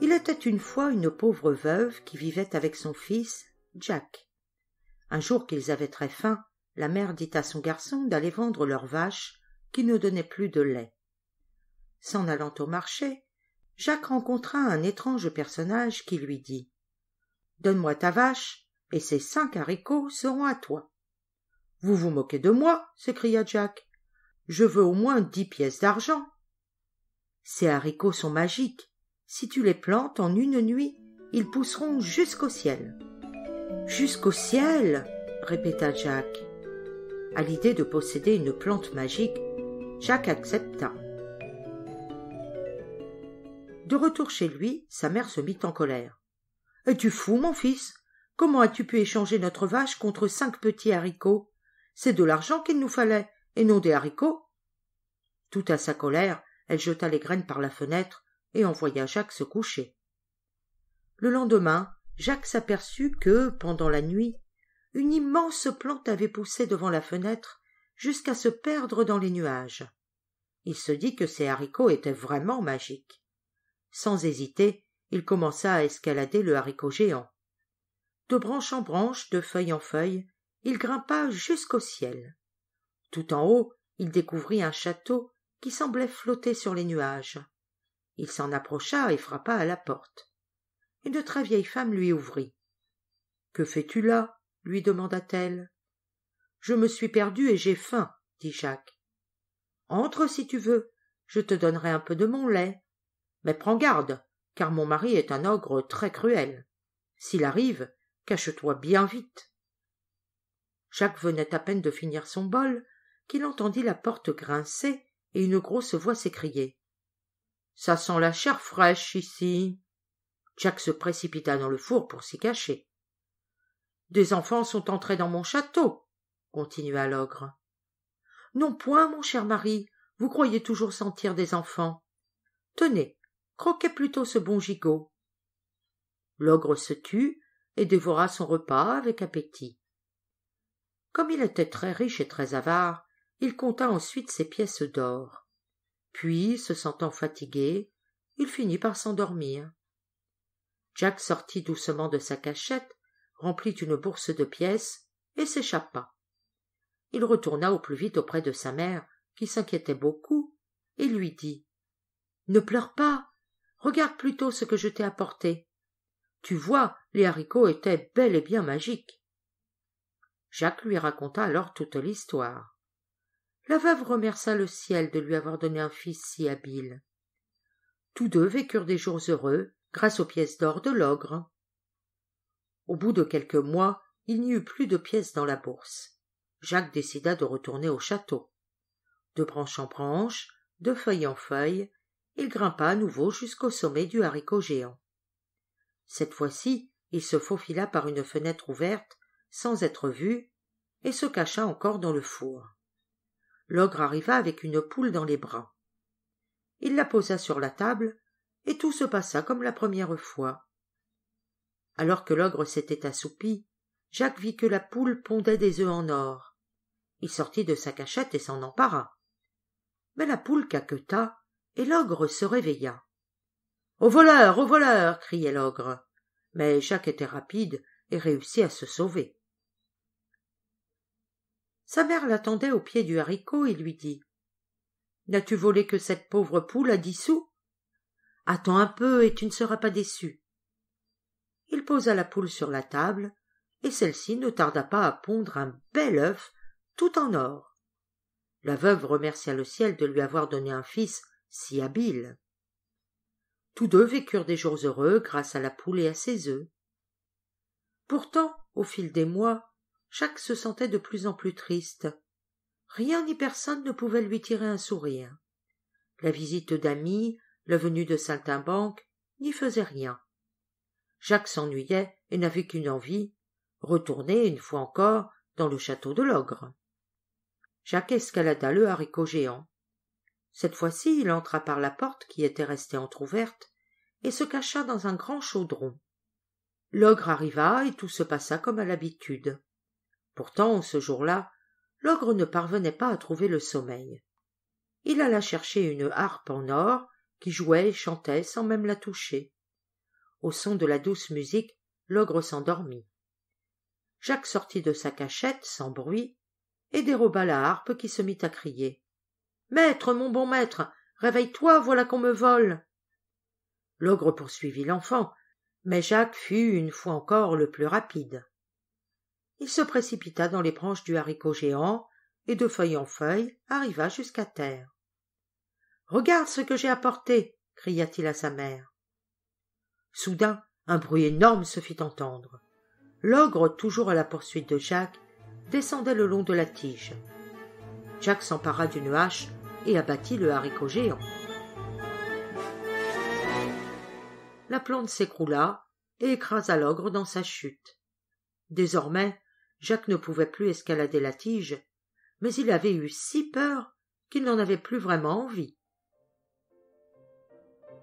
Il était une fois une pauvre veuve qui vivait avec son fils, Jack. Un jour qu'ils avaient très faim, la mère dit à son garçon d'aller vendre leurs vaches qui ne donnaient plus de lait. S'en allant au marché, Jacques rencontra un étrange personnage qui lui dit « Donne-moi ta vache, et ces 5 haricots seront à toi. »« Vous vous moquez de moi » s'écria Jack. « Je veux au moins 10 pièces d'argent. »« Ces haricots sont magiques. Si tu les plantes en une nuit, ils pousseront jusqu'au ciel. »« Jusqu'au ciel » répéta Jack. À l'idée de posséder une plante magique, Jack accepta. De retour chez lui, sa mère se mit en colère. « Es-tu fou, mon fils? Comment as-tu pu échanger notre vache contre 5 petits haricots? C'est de l'argent qu'il nous fallait, et non des haricots. » Tout à sa colère, elle jeta les graines par la fenêtre et envoya Jacques se coucher. Le lendemain, Jacques s'aperçut que, pendant la nuit, une immense plante avait poussé devant la fenêtre jusqu'à se perdre dans les nuages. Il se dit que ces haricots étaient vraiment magiques. Sans hésiter, il commença à escalader le haricot géant. De branche en branche, de feuille en feuille, il grimpa jusqu'au ciel. Tout en haut, il découvrit un château qui semblait flotter sur les nuages. Il s'en approcha et frappa à la porte. Une très vieille femme lui ouvrit. « Que fais-tu là ?» lui demanda-t-elle. « Je me suis perdu et j'ai faim, » dit Jacques. « Entre si tu veux, je te donnerai un peu de mon lait. Mais prends garde, car mon mari est un ogre très cruel. S'il arrive, cache-toi bien vite. » Jacques venait à peine de finir son bol qu'il entendit la porte grincer et une grosse voix s'écrier. « Ça sent la chair fraîche ici. » Jacques se précipita dans le four pour s'y cacher. « Des enfants sont entrés dans mon château, » continua l'ogre. « Non point, mon cher mari, vous croyez toujours sentir des enfants. Tenez, croquez plutôt ce bon gigot. » L'ogre se tut et dévora son repas avec appétit. Comme il était très riche et très avare, il compta ensuite ses pièces d'or. Puis, se sentant fatigué, il finit par s'endormir. Jack sortit doucement de sa cachette, remplit une bourse de pièces et s'échappa. Il retourna au plus vite auprès de sa mère, qui s'inquiétait beaucoup, et lui dit « Ne pleure pas, regarde plutôt ce que je t'ai apporté. Tu vois, les haricots étaient bel et bien magiques. » Jacques lui raconta alors toute l'histoire. La veuve remercia le ciel de lui avoir donné un fils si habile. Tous deux vécurent des jours heureux grâce aux pièces d'or de l'ogre. Au bout de quelques mois, il n'y eut plus de pièces dans la bourse. Jacques décida de retourner au château. De branche en branche, de feuille en feuille, il grimpa à nouveau jusqu'au sommet du haricot géant. Cette fois-ci, il se faufila par une fenêtre ouverte, sans être vu, et se cacha encore dans le four. L'ogre arriva avec une poule dans les bras. Il la posa sur la table, et tout se passa comme la première fois. Alors que l'ogre s'était assoupi, Jacques vit que la poule pondait des œufs en or. Il sortit de sa cachette et s'en empara. Mais la poule caqueta, et l'ogre se réveilla. « Au voleur, au voleur !» criait l'ogre. Mais Jacques était rapide et réussit à se sauver. Sa mère l'attendait au pied du haricot et lui dit « N'as-tu volé que cette pauvre poule à 10 sous ? Attends un peu et tu ne seras pas déçu. » Il posa la poule sur la table, et celle-ci ne tarda pas à pondre un bel œuf tout en or. La veuve remercia le ciel de lui avoir donné un fils si habile. Tous deux vécurent des jours heureux grâce à la poule et à ses œufs. Pourtant, au fil des mois, Jacques se sentait de plus en plus triste. Rien ni personne ne pouvait lui tirer un sourire. La visite d'amis, la venue de saltimbanques n'y faisaient rien. Jacques s'ennuyait et n'avait qu'une envie, retourner une fois encore dans le château de l'ogre. Jacques escalada le haricot géant. Cette fois-ci, il entra par la porte qui était restée entr'ouverte et se cacha dans un grand chaudron. L'ogre arriva et tout se passa comme à l'habitude. Pourtant, ce jour-là, l'ogre ne parvenait pas à trouver le sommeil. Il alla chercher une harpe en or qui jouait et chantait sans même la toucher. Au son de la douce musique, l'ogre s'endormit. Jacques sortit de sa cachette, sans bruit, et déroba la harpe qui se mit à crier. « Maître, mon bon maître, réveille-toi, voilà qu'on me vole !» L'ogre poursuivit l'enfant, mais Jacques fut une fois encore le plus rapide. Il se précipita dans les branches du haricot géant, et de feuille en feuille arriva jusqu'à terre. « Regarde ce que j'ai apporté !» cria-t-il à sa mère. Soudain, un bruit énorme se fit entendre. L'ogre, toujours à la poursuite de Jacques, descendait le long de la tige. Jacques s'empara d'une hache et abattit le haricot géant. La plante s'écroula et écrasa l'ogre dans sa chute. Désormais, Jacques ne pouvait plus escalader la tige, mais il avait eu si peur qu'il n'en avait plus vraiment envie.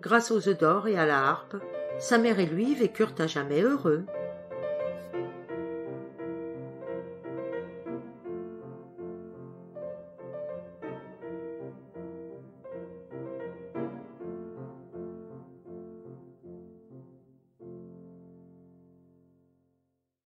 Grâce aux œufs d'or et à la harpe, sa mère et lui vécurent à jamais heureux.